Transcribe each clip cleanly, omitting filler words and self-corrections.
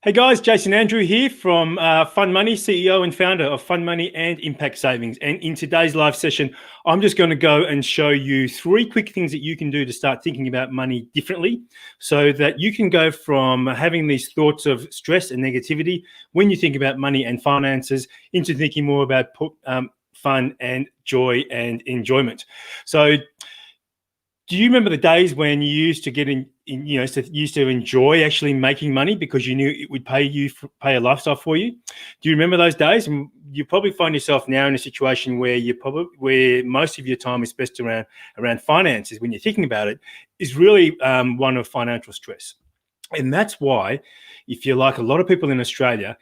Hey guys, Jason Andrew here from Fund Money, CEO and founder of Fund Money and Impact Savings. And in today's live session, I'm just going to go and show you 3 quick things that you can do to start thinking about money differently so that you can go from having these thoughts of stress and negativity when you think about money and finances into thinking more about fun and joy and enjoyment. So do you remember the days when you used to used to enjoy actually making money because you knew it would pay a lifestyle for you? Do you remember those days? And you probably find yourself now in a situation where where most of your time is spent around finances. When you're thinking about it, is really one of financial stress, and that's why, if you're like a lot of people in Australia,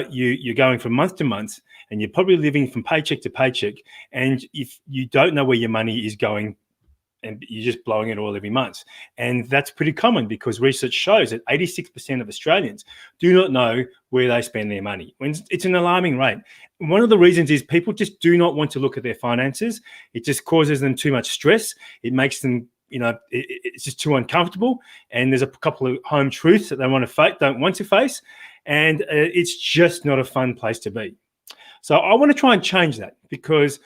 you're going from month to month, and you're probably living from paycheck to paycheck, and if you don't know where your money is going, and you're just blowing it all every month. And that's pretty common because research shows that 86% of Australians do not know where they spend their money. It's an alarming rate. One of the reasons is people just do not want to look at their finances. It just causes them too much stress. It makes them, it's just too uncomfortable. And there's a couple of home truths that they don't want to face. And it's just not a fun place to be. So I want to try and change that because,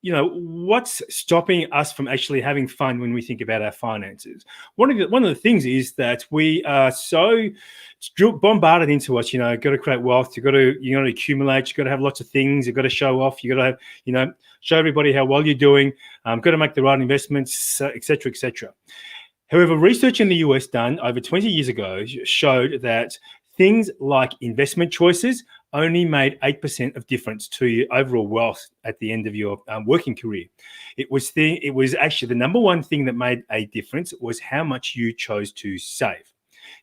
what's stopping us from actually having fun when we think about our finances? One of the things is that we are so bombarded into us, got to create wealth, you got to accumulate, you got to have lots of things, you got to show off, you got to have, show everybody how well you're doing, got to make the right investments, et cetera, et cetera. However, research in the US done over 20 years ago showed that things like investment choices only made 8% of difference to your overall wealth at the end of your working career. It was actually the number one thing that made a difference was how much you chose to save.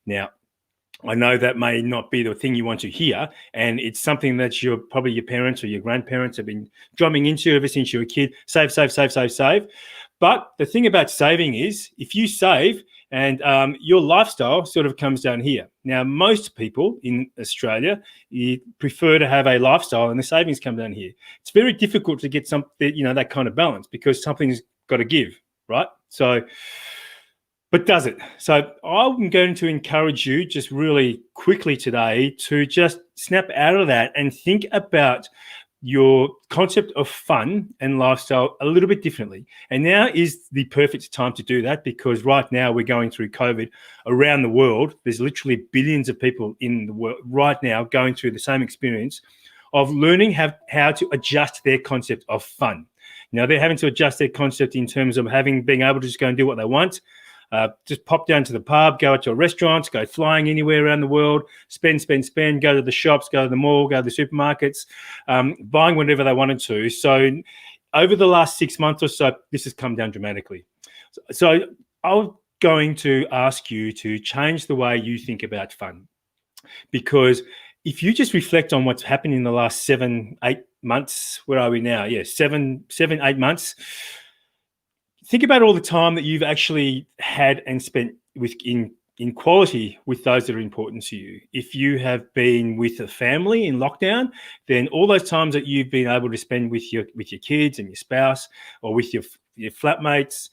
Now, I know that may not be the thing you want to hear, and it's something that probably your parents or your grandparents have been drumming into ever since you were a kid. Save, save, save, save, save. But the thing about saving is if you save, and your lifestyle sort of comes down here. Now, most people in Australia, you prefer to have a lifestyle and the savings come down here. It's very difficult to get that kind of balance because something's got to give, right? So, but does it? So I'm going to encourage you just really quickly today to just snap out of that and think about your concept of fun and lifestyle a little bit differently. And now is the perfect time to do that because right now we're going through COVID around the world. There's literally billions of people in the world right now going through the same experience of learning how to adjust their concept of fun. Now they're having to adjust their concept in terms of being able to just go and do what they want. Just pop down to the pub, go out to a restaurant, go flying anywhere around the world, spend, go to the shops, go to the mall, go to the supermarkets, buying whatever they wanted to. So over the last 6 months or so, this has come down dramatically. So I'm going to ask you to change the way you think about fun, because if you just reflect on what's happened in the last 7, 8 months, where are we now? Yeah, 7, 8 months. Think about all the time that you've actually had and spent in quality with those that are important to you. If you have been with a family in lockdown, then all those times that you've been able to spend with your kids and your spouse, or with your flatmates,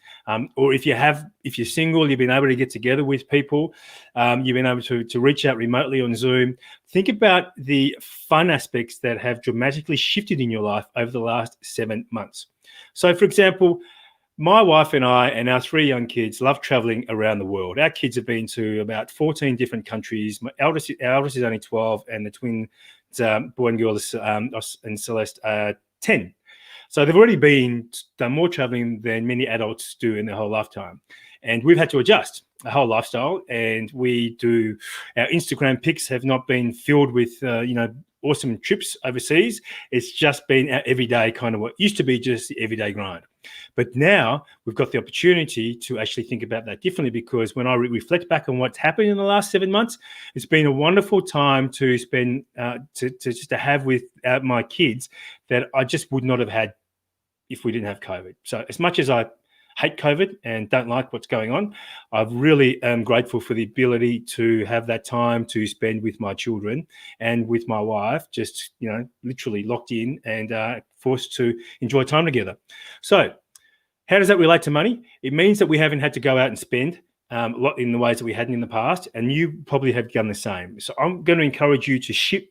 or if you're single, you've been able to get together with people, you've been able to reach out remotely on Zoom. Think about the fun aspects that have dramatically shifted in your life over the last 7 months. So, for example, my wife and I and our 3 young kids love traveling around the world. Our kids have been to about 14 different countries. Our eldest is only 12, and the twin boy and girl and Celeste are 10. So they've already done more traveling than many adults do in their whole lifetime. And we've had to adjust our whole lifestyle. And our Instagram pics have not been filled with, awesome trips overseas. It's just been our everyday kind of what used to be just the everyday grind. But now we've got the opportunity to actually think about that differently, because when I reflect back on what's happened in the last 7 months, it's been a wonderful time to spend, to have with my kids that I just would not have had if we didn't have COVID. So as much as I hate COVID and don't like what's going on, I really am grateful for the ability to have that time to spend with my children and with my wife, just, literally locked in and forced to enjoy time together. So how does that relate to money? It means that we haven't had to go out and spend in the ways that we hadn't in the past, and you probably have done the same. So I'm going to encourage you to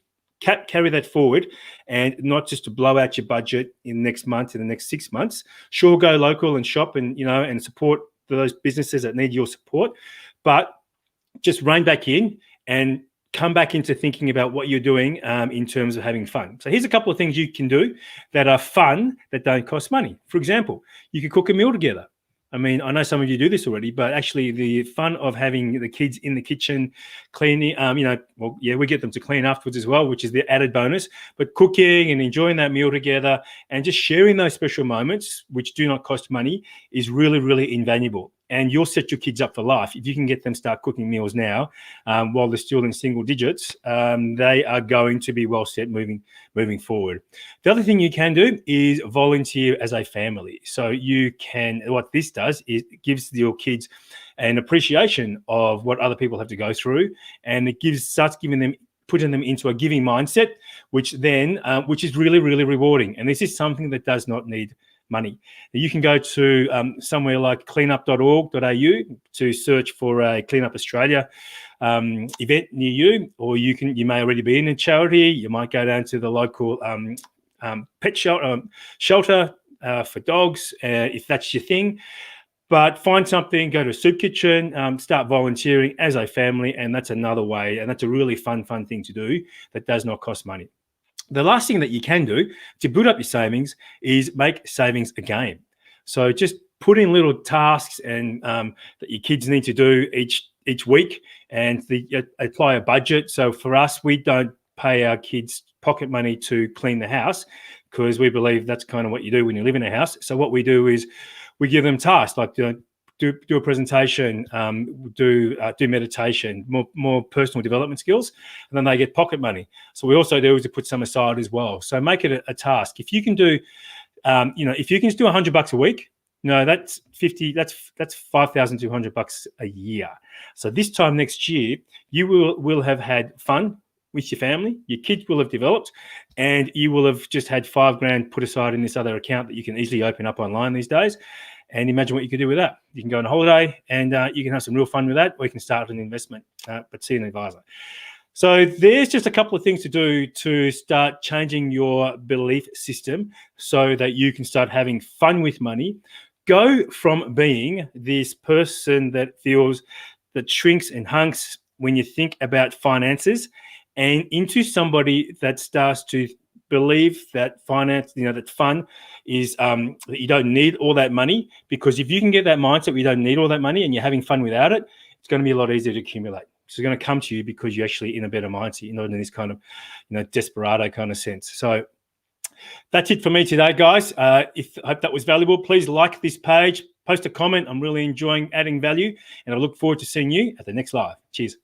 carry that forward, and not just to blow out your budget in the next month, in the next 6 months. Sure, go local and shop and and support those businesses that need your support, but just rein back in and come back into thinking about what you're doing in terms of having fun. So here's a couple of things you can do that are fun, that don't cost money. For example, you could cook a meal together. I mean, I know some of you do this already, but actually the fun of having the kids in the kitchen cleaning, we get them to clean afterwards as well, which is the added bonus, but cooking and enjoying that meal together and just sharing those special moments, which do not cost money, is really, really invaluable. And you'll set your kids up for life. If you can get them start cooking meals now, while they're still in single digits, they are going to be well set moving forward. The other thing you can do is volunteer as a family. So what this does is it gives your kids an appreciation of what other people have to go through, and it starts putting them into a giving mindset, which is really, really rewarding. And this is something that does not need money. You can go to somewhere like cleanup.org.au to search for a Clean Up Australia event near you, or you may already be in a charity. You might go down to the local pet shelter for dogs if that's your thing. But find something, go to a soup kitchen, start volunteering as a family, and that's another way, and that's a really fun thing to do that does not cost money. The last thing that you can do to build up your savings is make savings a game. So just put in little tasks and that your kids need to do each week, and apply a budget. So for us, we don't pay our kids pocket money to clean the house, because we believe that's kind of what you do when you live in a house. So what we do is we give them tasks like do a presentation, do meditation, more personal development skills, and then they get pocket money. So we also do is to put some aside as well. So make it a task. If you can do, if you can just do $100 a week, that's $5,200 a year. So this time next year, you will have had fun with your family, your kids will have developed, and you will have just had $5,000 put aside in this other account that you can easily open up online these days. And imagine what you could do with that. You can go on a holiday and you can have some real fun with that, or you can start an investment, but see an advisor. So there's just a couple of things to do to start changing your belief system so that you can start having fun with money. Go from being this person that shrinks and hunks when you think about finances, and into somebody that starts to believe that finance, that fun is that you don't need all that money. Because if you can get that mindset where you don't need all that money and you're having fun without it, it's going to be a lot easier to accumulate. So it's going to come to you because you're actually in a better mindset. You're not in this kind of, desperado kind of sense. So that's it for me today, guys. I hope that was valuable. Please like this page, post a comment. I'm really enjoying adding value, and I look forward to seeing you at the next live. Cheers.